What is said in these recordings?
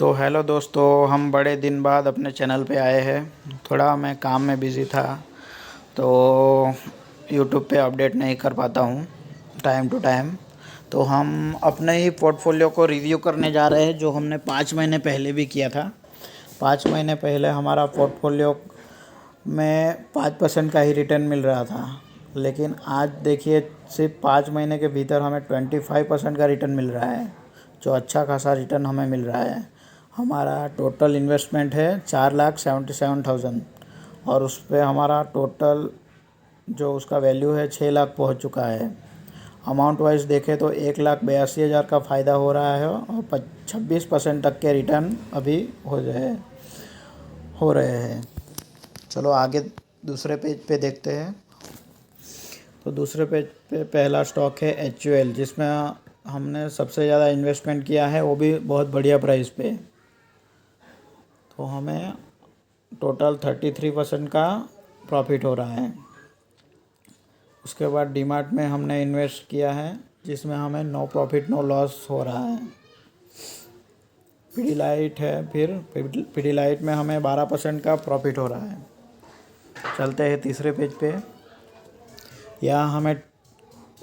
तो हेलो दोस्तों, हम बड़े दिन बाद अपने चैनल पे आए हैं। थोड़ा मैं काम में बिज़ी था तो यूट्यूब पे अपडेट नहीं कर पाता हूँ टाइम टू टाइम। तो हम अपने ही पोर्टफोलियो को रिव्यू करने जा रहे हैं, जो हमने 5 महीने पहले भी किया था। 5 महीने पहले हमारा पोर्टफोलियो में 5% का ही रिटर्न मिल रहा था, लेकिन आज देखिए सिर्फ 5 महीने के भीतर हमें 25% का रिटर्न मिल रहा है, जो अच्छा खासा रिटर्न हमें मिल रहा है। हमारा टोटल इन्वेस्टमेंट है 4,77,000 और उस पर हमारा टोटल जो उसका वैल्यू है 6 लाख पहुंच चुका है। अमाउंट वाइज देखें तो 1,82,000 का फ़ायदा हो रहा है और 26% तक के रिटर्न अभी हो रहे हैं। चलो आगे दूसरे पेज पे देखते हैं। तो दूसरे पेज पे पहला स्टॉक है HUL, जिसमें हमने सबसे ज़्यादा इन्वेस्टमेंट किया है, वो भी बहुत बढ़िया प्राइस पे। तो हमें टोटल 33% का प्रॉफिट हो रहा है। उसके बाद डीमार्ट में हमने इन्वेस्ट किया है, जिसमें हमें नो प्रॉफिट नो लॉस हो रहा है। पीडीलाइट है, फिर पीडीलाइट में हमें 12% का प्रॉफिट हो रहा है। चलते हैं तीसरे पेज पे। यहाँ हमें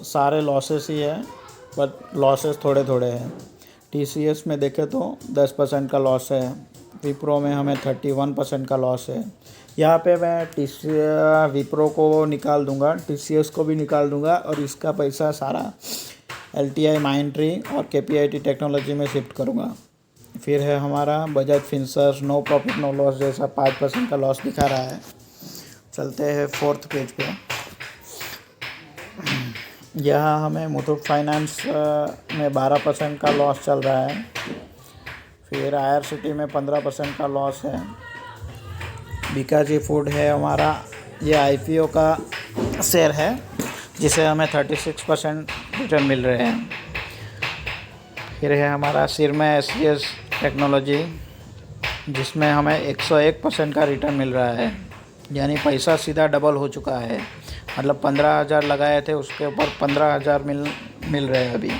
सारे लॉसेस ही है, पर लॉसेस थोड़े थोड़े हैं। TCS में देखें तो 10% का लॉस है। विप्रो में हमें 31% का लॉस है। यहाँ पे मैं विप्रो को निकाल दूंगा, TCS को भी निकाल दूंगा और इसका पैसा सारा LTI माइंट्री और KPIT टेक्नोलॉजी में शिफ्ट करूँगा। फिर है हमारा Bajaj Finserv, no profit no loss जैसा 5% का लॉस दिखा रहा है। चलते हैं फोर्थ पेज पे। यहाँ हमें मुथूट फाइनेंस में 12% का लॉस चल रहा है। फिर IRCT में 15% का लॉस है। बीकाजी फूड है हमारा, ये IPO का शेयर है, जिसे हमें 36% रिटर्न मिल रहे हैं। फिर है हमारा सिरमा SCS टेक्नोलॉजी, जिसमें हमें 101% का रिटर्न मिल रहा है, यानी पैसा सीधा डबल हो चुका है। मतलब 15,000 लगाए थे, उसके ऊपर 15,000 मिल रहे हैं अभी।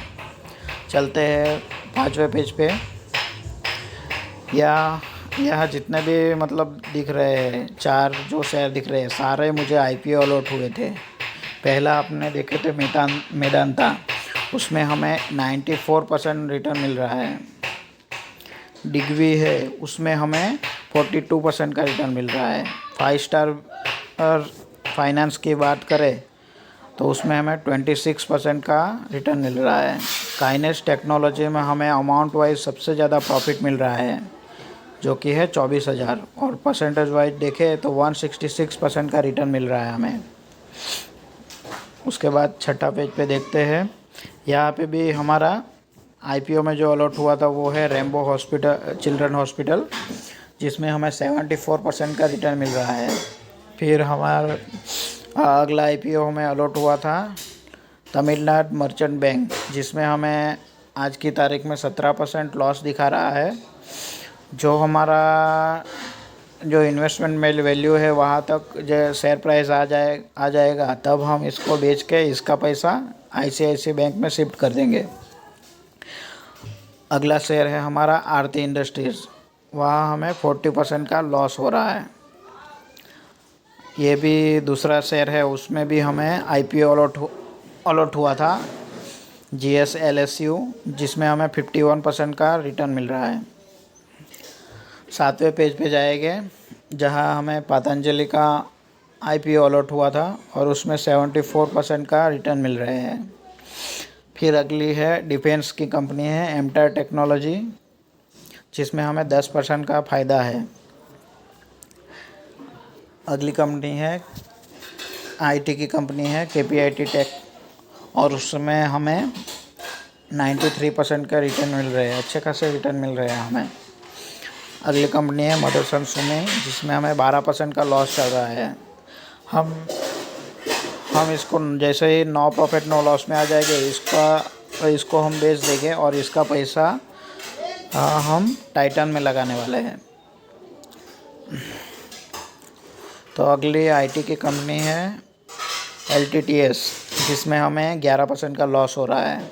चलते हैं 5वें पेज पे। यहाँ जितने भी मतलब दिख रहे हैं, 4 जो शेयर दिख रहे हैं, सारे मुझे IPO अलॉट हुए थे। पहला आपने देखे थे मेदांता, उसमें हमें 94% रिटर्न मिल रहा है। डिग्वी है, उसमें हमें 42% का रिटर्न मिल रहा है। 5 स्टार फाइनेंस की बात करें तो उसमें हमें 26% का रिटर्न मिल रहा है। काइनेस टेक्नोलॉजी में हमें अमाउंट वाइज सबसे ज़्यादा प्रॉफिट मिल रहा है, जो कि है 24,000, और परसेंटेज वाइज देखें तो 166% का रिटर्न मिल रहा है हमें। उसके बाद छठा पेज पे देखते हैं। यहाँ पे भी हमारा IPO में जो अलॉट हुआ था वो है रेम्बो हॉस्पिटल, चिल्ड्रन हॉस्पिटल, जिसमें हमें 74% का रिटर्न मिल रहा है। फिर हमारा अगला IPO हमें अलॉट हुआ था तमिलनाडु मर्चेंट बैंक, जिसमें हमें आज की तारीख में 17% लॉस दिखा रहा है। जो हमारा जो इन्वेस्टमेंट में वैल्यू है वहाँ तक जो शेयर प्राइस आ जाएगा, तब हम इसको बेच के इसका पैसा ICICI बैंक में शिफ्ट कर देंगे। अगला शेयर है हमारा आरती इंडस्ट्रीज़, वहाँ हमें 40% का लॉस हो रहा है। ये भी दूसरा शेयर है, उसमें भी हमें IPO अलॉट हुआ था GSLSU, जिसमें हमें 51% का रिटर्न मिल रहा है। 7वें पेज पे जाएंगे, जहाँ हमें पतंजलि का IPO अलॉट हुआ था और उसमें 74% का रिटर्न मिल रहे हैं। फिर अगली है डिफेंस की कंपनी है एमटार टेक्नोलॉजी, जिसमें हमें 10% का फ़ायदा है। अगली कंपनी है IT की कंपनी है KPIT टेक, और उसमें हमें 93% का रिटर्न मिल रहे हैं, अच्छे खासे रिटर्न मिल रहे हैं हमें। अगली कंपनी है मदरसन सुमी, जिसमें हमें 12% का लॉस चल रहा है। हम इसको जैसे ही नो प्रॉफिट नो लॉस में आ जाएंगे, इसको हम बेच देंगे और इसका पैसा हम टाइटन में लगाने वाले हैं। तो अगली IT की कंपनी है LTTS, जिसमें हमें 11% का लॉस हो रहा है।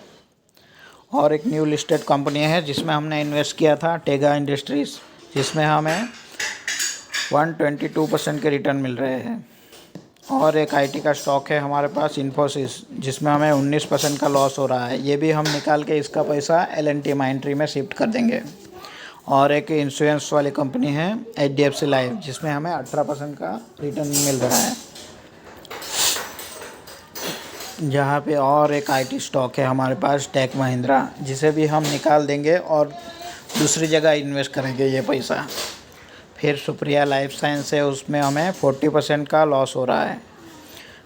और एक न्यू लिस्टेड कंपनी है जिसमें हमने इन्वेस्ट किया था, टेगा इंडस्ट्रीज़, जिसमें हमें 122% के रिटर्न मिल रहे हैं। और एक आईटी का स्टॉक है हमारे पास, इन्फोसिस, जिसमें हमें 19% का लॉस हो रहा है। ये भी हम निकाल के इसका पैसा एल&टी माइंट्री में शिफ्ट कर देंगे। और एक इंश्योरेंस वाली कंपनी है HDFC लाइफ, जिसमें हमें 18% का रिटर्न मिल रहा है। जहाँ पे और एक आईटी स्टॉक है हमारे पास, टेक महिंद्रा, जिसे भी हम निकाल देंगे और दूसरी जगह इन्वेस्ट करेंगे ये पैसा। फिर सुप्रिया लाइफ साइंस है, उसमें हमें 40% का लॉस हो रहा है।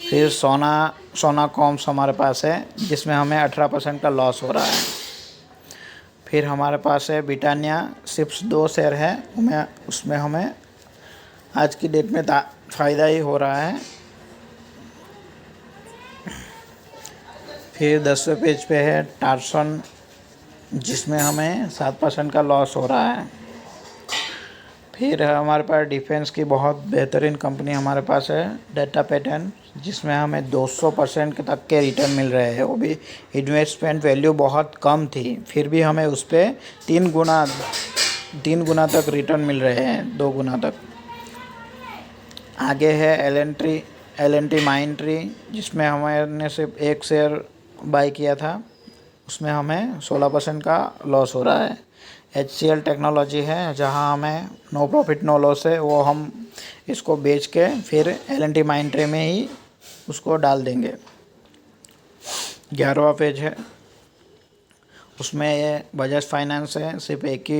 फिर सोना कॉम्स हमारे पास है, जिसमें हमें 18% का लॉस हो रहा है। फिर हमारे पास है ब्रिटानिया चिप्स, 2 शेयर है, उसमें हमें आज की डेट में फ़ायदा ही हो रहा है। फिर 10वें पेज पे है टार्सन, जिसमें हमें 7% का लॉस हो रहा है। फिर हमारे पास डिफेंस की बहुत बेहतरीन कंपनी हमारे पास है, डेटा पैटर्न, जिसमें हमें 200% तक के रिटर्न मिल रहे हैं। वो भी इन्वेस्टमेंट वैल्यू बहुत कम थी, फिर भी हमें उस पर 3 गुना तक रिटर्न मिल रहे हैं, 2 गुना तक। आगे है एल&टी माइंट्री, जिसमें हमने सिर्फ 1 शेयर बाई किया था, उसमें हमें 16% का लॉस हो रहा है। HCL टेक्नोलॉजी है, जहां हमें नो प्रॉफिट नो लॉस है, वो हम इसको बेच के फिर एल&टी माइंट्री में ही उसको डाल देंगे। 11वां पेज है, उसमें ये बजाज फाइनेंस है, सिर्फ एक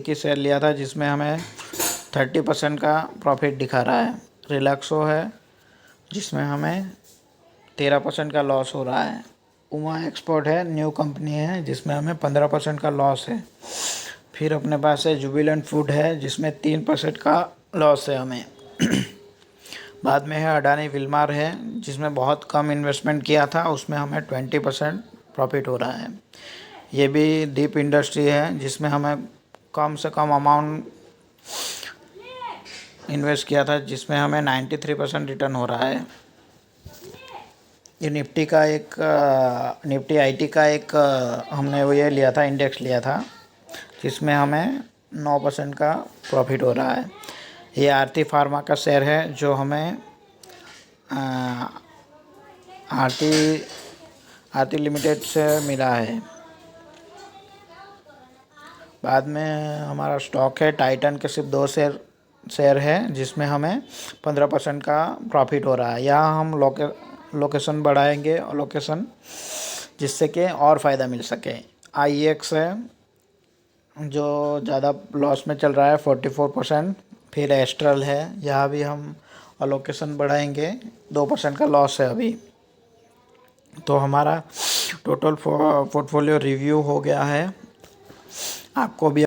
ही शेयर लिया था, जिसमें हमें 30% का प्रॉफिट दिखा रहा है। रिलैक्सो है, जिसमें हमें 13% का लॉस हो रहा है। उमा एक्सपोर्ट है, न्यू कंपनी है, जिसमें हमें 15% का लॉस है। फिर अपने पास है जुबिलेंट फूड है, जिसमें 3% का लॉस है हमें। बाद में है अडानी विल्मार है, जिसमें बहुत कम इन्वेस्टमेंट किया था, उसमें हमें 20% प्रॉफिट हो रहा है। ये भी दीप इंडस्ट्री है, जिसमें हमें कम से कम अमाउंट इन्वेस्ट किया था, जिसमें हमें 93% रिटर्न हो रहा है। ये निफ्टी आईटी का एक हमने वो ये लिया था, इंडेक्स लिया था, जिसमें हमें 9% का प्रॉफिट हो रहा है। ये आरती फार्मा का शेयर है, जो हमें आरती लिमिटेड से मिला है। बाद में हमारा स्टॉक है टाइटन के, सिर्फ 2 शेयर है, जिसमें हमें 15% का प्रॉफिट हो रहा है। यहाँ हम लोकेशन बढ़ाएंगे, लोकेशन, जिससे कि और फ़ायदा मिल सके। IEX है, जो ज़्यादा लॉस में चल रहा है, 44%। फिर एस्ट्रल है, यहाँ भी हम लोकेशन बढ़ाएंगे, 2% का लॉस है अभी। तो हमारा टोटल पोर्टफोलियो रिव्यू हो गया है। आपको भी